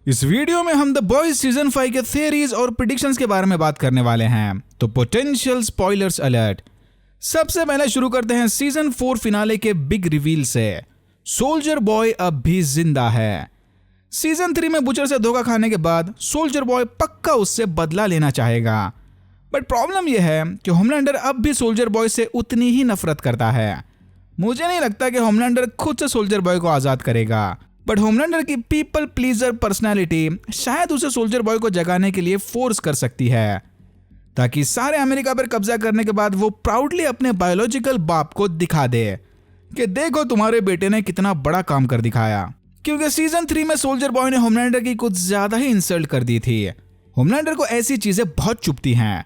इस वीडियो में हम द बॉयज सीजन 5 के थियरीज और प्रेडिक्शंस के बारे में बात करने वाले हैं, तो पोटेंशियल स्पॉयलर्स अलर्ट। सबसे पहले शुरू करते हैं सीजन 4 फिनाले के बिग रिवील से। सोल्जर बॉय अब भी जिंदा है। सीजन 3 में बुचर से धोखा खाने के बाद सोल्जर बॉय पक्का उससे बदला लेना चाहेगा, बट प्रॉब्लम यह है कि होमलैंडर अब भी सोल्जर बॉय से उतनी ही नफरत करता है। मुझे नहीं लगता कि होमलैंडर खुद से सोल्जर बॉय को आजाद करेगा, बट होमलैंडर की पीपल प्लीजर पर्सनालिटी शायद उसे सोल्जर बॉय को जगाने के लिए फोर्स कर सकती है, ताकि सारे अमेरिका पर कब्जा करने के बाद वो प्राउडली अपने बायोलॉजिकल बाप को दिखा दे कि देखो तुम्हारे बेटे ने कितना बड़ा काम कर दिखाया। क्योंकि सीजन 3 में सोल्जर बॉय ने होमलैंडर की कुछ ज्यादा ही इंसल्ट कर दी थी। होमलैंडर को ऐसी चीजें बहुत चुभती हैं।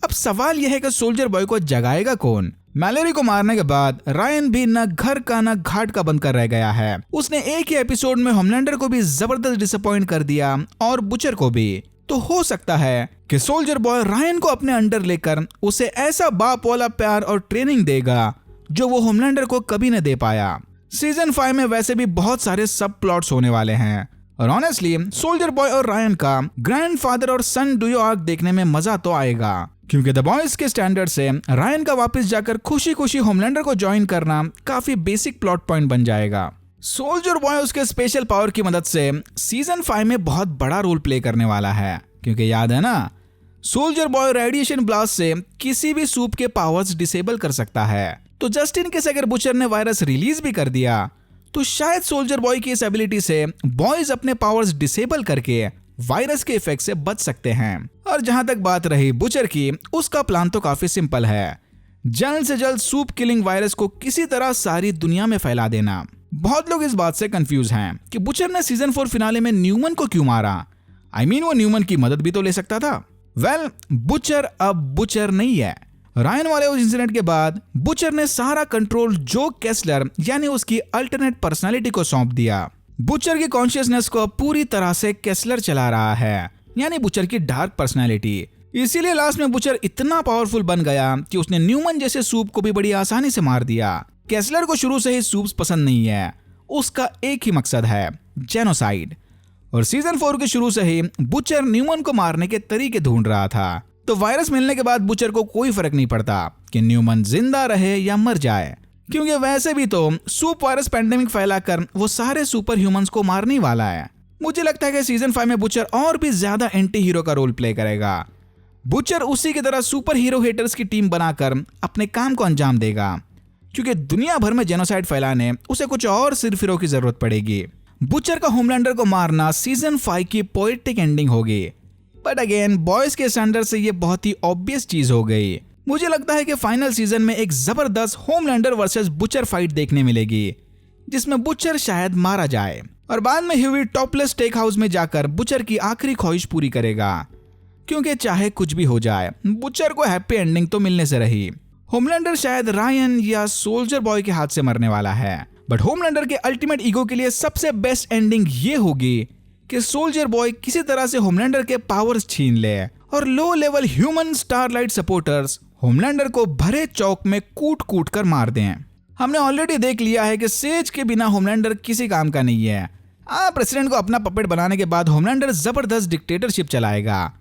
अब सवाल यह है कि सोल्जर बॉय को जगाएगा कौन? मैलेरी को मारने के बाद रायन भी न घर का न घाट का बनकर रह गया है। उसने एक ही एपिसोड में होमलैंडर को भी जबरदस्त डिसअपॉइंट कर दिया और बुचर को भी। तो हो सकता है कि सोल्जर बॉय रायन को अपने अंडर लेकर उसे ऐसा बाप वाला प्यार और ट्रेनिंग देगा जो वो होमलैंडर को कभी न दे पाया। सीजन 5 में वैसे भी बहुत सारे सब प्लॉट्स होने वाले हैं और ऑनेस्टली सोल्जर बॉय और रायन का ग्रैंडफादर और सन डुओ आर्क देखने में मजा तो आएगा, क्योंकि द बॉयज के स्टैंडर्ड से रायन का वापस जाकर खुशी खुशी होमलैंडर को ज्वाइन करना काफी बेसिक प्लॉट पॉइंट बन जाएगा। सोल्जर बॉय उसके स्पेशल पावर की मदद से सीजन 5 में बहुत बड़ा रोल प्ले करने वाला है, क्योंकि याद है ना, सोल्जर बॉय रेडिएशन ब्लास्ट से किसी भी सूप के पावर्स डिसेबल कर सकता है। तो जस्ट इन केस अगर बुचर ने वायरस रिलीज भी कर दिया तो शायद सोल्जर बॉय की इस एबिलिटी से बॉयज अपने पावर्स डिसेबल करके वायरस के इफेक्ट से बच सकते हैं। और जहां तक बात रही बुचर की, उसका प्लान तो काफी सिंपल है, जल्द से जल्द सूप किलिंग वायरस को किसी तरह सारी दुनिया में फैला देना। बहुत लोग इस बात से कंफ्यूज हैं कि बुचर ने सीजन 4 फिनाले में न्यूमन को क्यों मारा। वो न्यूमन की मदद भी तो ले सकता था। बुचर अब बुचर नहीं है। रायन वाले उस इंसिडेंट के बाद बुचर ने सारा कंट्रोल जो केस्लर यानी उसकी अल्टरनेट पर्सनालिटी को सौंप दिया। बुचर की कॉन्शियसनेस को पूरी तरह से केस्लर चला रहा है, यानी बुचर की डार्क पर्सनालिटी। इसीलिए लास्ट में बुचर इतना पावरफुल बन गया कि उसने न्यूमन जैसे सूप को भी बड़ी आसानी से मार दिया। केस्लर को शुरू से ही सूप्स पसंद नहीं है, उसका एक ही मकसद है, जेनोसाइड। और सीजन 4 के शुरू से ही बुचर न्यूमन को मारने के तरीके ढूंढ रहा था। तो वायरस मिलने के बाद बुचर को कोई फर्क नहीं पड़ता कि न्यूमन जिंदा रहे या मर जाए, क्योंकि वैसे भी तो सूप वायरस पैंडेमिक फैलाकर वो सारे सुपर ह्यूमंस को मारने वाला है। मुझे लगता है कि सीजन 5 में बुचर और भी ज्यादा एंटी हीरो का रोल प्ले करेगा। बुचर उसी की तरह सुपर हीरो हेटर्स की टीम बनाकर अपने काम को अंजाम देगा, क्योंकि दुनिया भर में जेनोसाइड फैलाने उसे कुछ और सिर्फ हीरो की जरूरत पड़ेगी। बुचर का होमलैंडर को मारना सीजन 5 की पोएटिक एंडिंग होगी, बट अगेन बॉयज के स्टैंडर्ड से ये बहुत ही ऑब्वियस चीज हो गई। मुझे लगता है कि फाइनल सीजन में एक जबरदस्त होमलैंडर वर्सेस बुचर फाइट देखने मिलेगी, जिसमें बुचर शायद मारा जाए और बाद में ह्यूई टॉपलेस स्टेक हाउस में जाकर बुचर की आखिरी ख्वाहिश पूरी करेगा, क्योंकि चाहे कुछ भी हो जाए बुचर को हैप्पी एंडिंग तो मिलने से रही। होमलैंडर शायद रायन या सोल्जर बॉय के हाथ से मरने वाला है, बट होमलैंडर के अल्टीमेट ईगो के लिए सबसे बेस्ट एंडिंग ये होगी कि सोल्जर बॉय किसी तरह से होमलैंडर के पावर्स छीन ले और low level human starlight supporters Homelander को भरे चौक में कूट कूट कर मार दें। हमने ऑलरेडी देख लिया है कि सेज के बिना होमलैंडर किसी काम का नहीं है। प्रेसिडेंट को अपना पपेट बनाने के बाद होमलैंडर जबरदस्त डिक्टेटरशिप चलाएगा,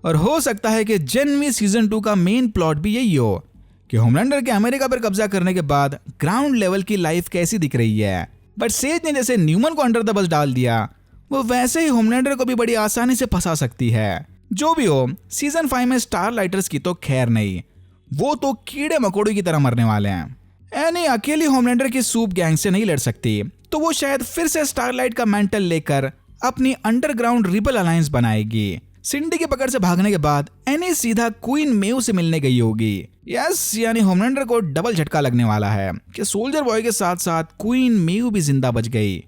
और हो सकता है कि जेनवी सीजन 2 का मेन प्लॉट भी यही हो कि होमलैंडर के अमेरिका पर कब्जा करने के बाद ग्राउंड लेवल की लाइफ कैसी दिख रही है। बट सेज ने जैसे न्यूमन को अंडर द बस डाल दिया, वो वैसे ही होमलैंडर को भी बड़ी आसानी से फंसा सकती है। जो भी हो, सीजन 5 में स्टारलाइटर्स की तो खैर नहीं, वो तो कीड़े मकोड़ों की तरह मरने वाले हैं। अकेली होमलैंडर की सूप गैंग से नहीं लड़ सकती, तो वो शायद फिर से स्टारलाइट का मेंटल लेकर अपनी अंडरग्राउंड रिबल अलायंस बनाएगी। सिंडी की पकड़ से भागने के बाद एनी सीधा क्वीन मेव से मिलने गई होगी। यानी होमलैंडर को डबल झटका लगने वाला है कि सोल्जर बॉय के साथ साथ क्वीन मेव भी जिंदा बच गई।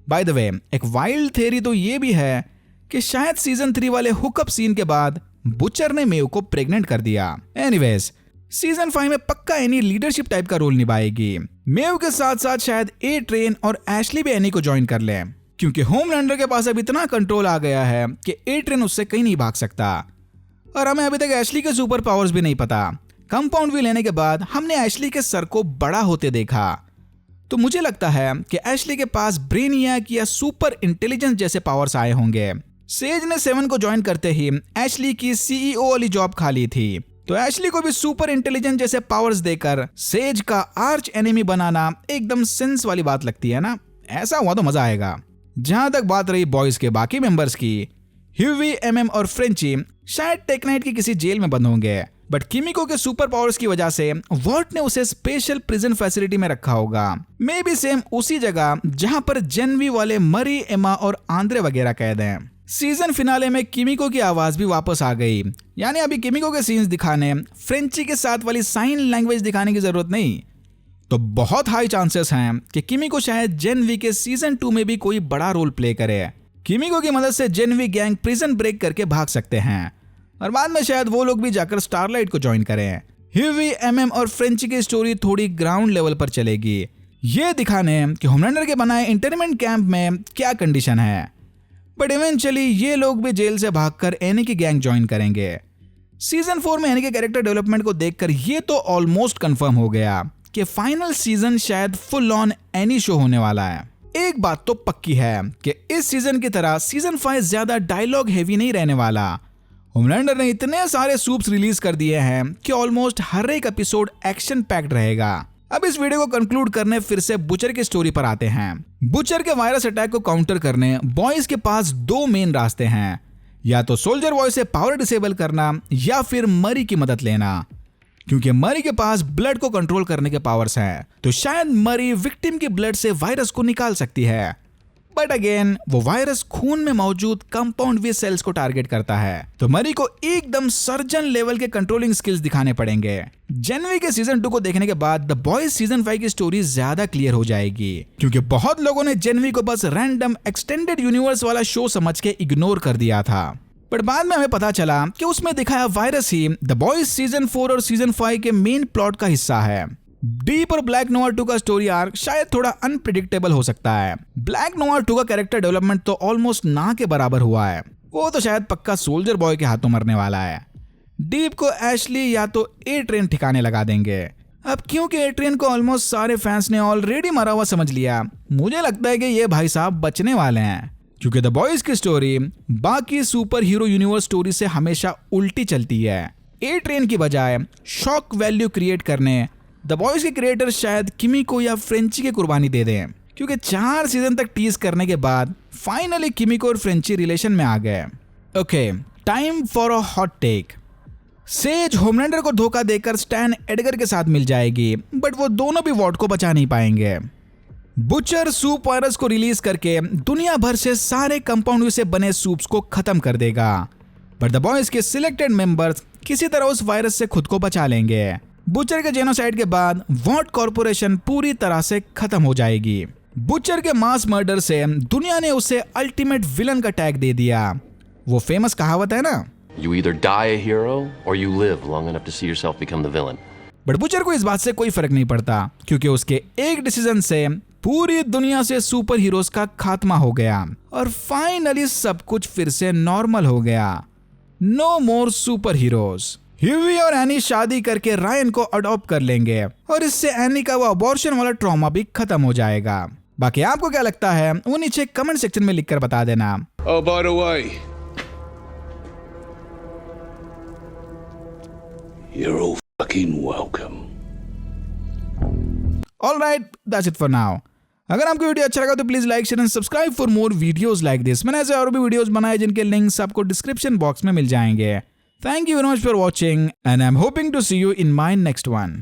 बाय द वे, एक वाइल्ड थ्योरी तो ये भी है कि शायद सीजन 3 वाले हुकअप सीन के बाद बुचर ने मेव को प्रेग्नेंट कर दिया। एनीवेज, सीजन 5 में पक्का एनी लीडरशिप टाइप का रोल निभाएगी। मेव के साथ साथ शायद ए ट्रेन और एशली भी एनी को ज्वाइन कर ले, क्योंकि होमलैंडर के पास अब इतना कंट्रोल आ गया है कि ए ट्रेन उससे कहीं नहीं भाग सकता। और हमें अभी तक एशली के सुपर पावर्स भी नहीं पता। कंपाउंड भी लेने के बाद हमने एशली के सर को बड़ा होते देखा, तो मुझे लगता है कि एशली के पास ब्रेनियक या सुपर इंटेलिजेंस जैसे पावर्स आए होंगे। सेज ने 7 को ज्वाइन करते ही एशली की सीईओ वाली जॉब खाली थी, तो एशली को भी सुपर इंटेलिजेंस जैसे पावर्स देकर सेज का आर्च एनिमी बनाना एकदम सेंस वाली बात लगती है ना। ऐसा हुआ तो मजा आएगा। जहां तक बात रही बॉयज के बाकी मेंबर्स की, ह्यूवी, एमएम और फ्रेंची शायद टेक नाइट की किसी जेल में बंद होंगे, बट किमिको के सुपर पावर्स की वजह से वॉर्ट ने उसे स्पेशल प्रिजन फैसिलिटी में रखा होगा। मे बी सेम उसी जगह जहां पर जेनवी वाले मरी, एमा और आंद्रे वगैरह कैद हैं। सीजन फिनाले में किमिको की आवाज भी वापस आ गई, यानी अभी किमिको के सीन्स दिखाने फ्रेंची के साथ वाली साइन लैंग्वेज दिखाने की जरूरत नहीं। तो बहुत हाई चांसेस हैं कि किमिको शायद जेनवी के सीजन 2 में भी कोई बड़ा रोल प्ले करे। किमिको की मदद से जेनवी गैंग प्रिजन ब्रेक करके भाग सकते हैं और बाद में शायद वो लोग भी जाकर स्टारलाइट को ज्वाइन करें। ह्यूवी, एमएम और फ्रेंची की स्टोरी थोड़ी ग्राउंड लेवल पर चलेगी, ये दिखाने कि होमलैंडर के बनाए इंटरमेंट कैंप में क्या कंडीशन है। बट इवेंचुअली ये लोग भी जेल से भागकर एनी की गैंग ज्वाइन करेंगे। सीजन 4 में एनी के कैरेक्टर डेवलपमेंट को देखकर ये तो ऑलमोस्ट कंफर्म हो गया कि फाइनल सीजन शायद फुल ऑन एनी शो होने वाला है। एक बात तो पक्की है कि इस सीजन की तरह सीजन 5 ज्यादा डायलॉग हेवी नहीं रहने वाला। होमलैंडर ने इतने सारे सूप्स रिलीज कर दिए हैं कि ऑलमोस्ट हर एक एपिसोड एक्शन पैक्ड रहेगा। अब इस वीडियो को कंक्लूड करने फिर से बुचर की स्टोरी पर आते हैं। बुचर के वायरस अटैक को काउंटर करने बॉयज के पास 2 मेन रास्ते हैं, या तो सोल्जर बॉय से पावर डिसेबल करना या फिर मरी की मदद लेना। क्योंकि मरी के पास ब्लड को कंट्रोल करने के पावर्स हैं, तो शायद मरी विक्टिम की ब्लड से वायरस को निकाल सकती है। बट अगेन वो वायरस खून में मौजूद कंपाउंड वी सेल्स को टारगेट करता है, तो मरी को एकदम सर्जन लेवल के कंट्रोलिंग स्किल्स दिखाने पड़ेंगे। जेनवी के सीजन 2 को देखने के बाद द बॉयज सीजन 5 की स्टोरी ज्यादा क्लियर हो जाएगी, क्योंकि बहुत लोगों ने जेनवी को बस रैंडम एक्सटेंडेड यूनिवर्स वाला शो समझ के इग्नोर कर दिया था। बट बाद में हमें पता चला कि उसमें दिखाया virus he the boys season 4 और सीजन 5 के मेन प्लॉट का हिस्सा है। डीप और ब्लैक नोआ 2 का स्टोरी आर्क शायद थोड़ा अनप्रिडिक्टेबल हो सकता है। ब्लैक नोआ 2 का कैरेक्टर डेवलपमेंट तो ऑलमोस्ट ना के बराबर हुआ है, वो तो शायद पक्का सोल्जर बॉय के हाथों मरने वाला है। डीप को एशली या तो ए ट्रेन ठिकाने लगा देंगे। अब क्योंकि ए ट्रेन को ऑलमोस्ट सारे फैंस ने ऑलरेडी मरा हुआ समझ लिया, मुझे लगता है कि ये भाई साहब बचने वाले हैं, क्योंकि द बॉयज की स्टोरी बाकी सुपर हीरो यूनिवर्स स्टोरी से हमेशा उल्टी चलती है। ए ट्रेन की बजाय शॉक वैल्यू क्रिएट करने द बॉयज के क्रिएटर शायद किमिको या फ्रेंची की कुर्बानी दे दें, क्योंकि 4 सीजन तक टीज करने के बाद फाइनली किमिको और फ्रेंची रिलेशन में आ गए। Okay, time for a hot take. Sage Homelander को धोखा देकर स्टैन एडगर के साथ मिल जाएगी, बट वो दोनों भी वॉर्ड को बचा नहीं पाएंगे। बुचर सूप वायरस को रिलीज करके दुनिया भर से सारे कंपाउंड से बने सूप्स को खत्म कर देगा, बट द बॉयज के सिलेक्टेड मेंबर्स किसी तरह उस वायरस से खुद को बचा लेंगे। बुचर के जेनोसाइड के बाद वॉर्ड कॉर्पोरेशन पूरी तरह से खत्म हो जाएगी। बुचर के मास मर्डर से दुनिया ने उसे अल्टीमेट विलन का टैग दे दिया। वो फेमस कहावत है ना, You either die a hero or you live long enough to see yourself become the villain. But butcher को इस बात से कोई फर्क नहीं पड़ता, क्योंकि उसके एक डिसीजन से पूरी दुनिया से सुपर हीरोज का खात्मा हो गया और फाइनली सब कुछ फिर से नॉर्मल हो गया। नो मोर सुपर हीरोज। ह्यूवी और एनी शादी करके रायन को अडॉप्ट कर लेंगे और इससे एनी का वो अबॉर्शन वाला ट्रॉमा भी खत्म हो जाएगा। बाकी आपको क्या लगता है वो नीचे कमेंट सेक्शन में लिखकर बता देना। Oh, by the way, you're all fucking welcome. Alright, that's it for now. अगर आपको वीडियो अच्छा लगा तो please like, share and subscribe for more videos like this. मैंने ऐसे और भी वीडियोस बनाए जिनके लिंक्स आपको डिस्क्रिप्शन बॉक्स में मिल जाएंगे। Thank you very much for watching and I'm hoping to see you in my next one.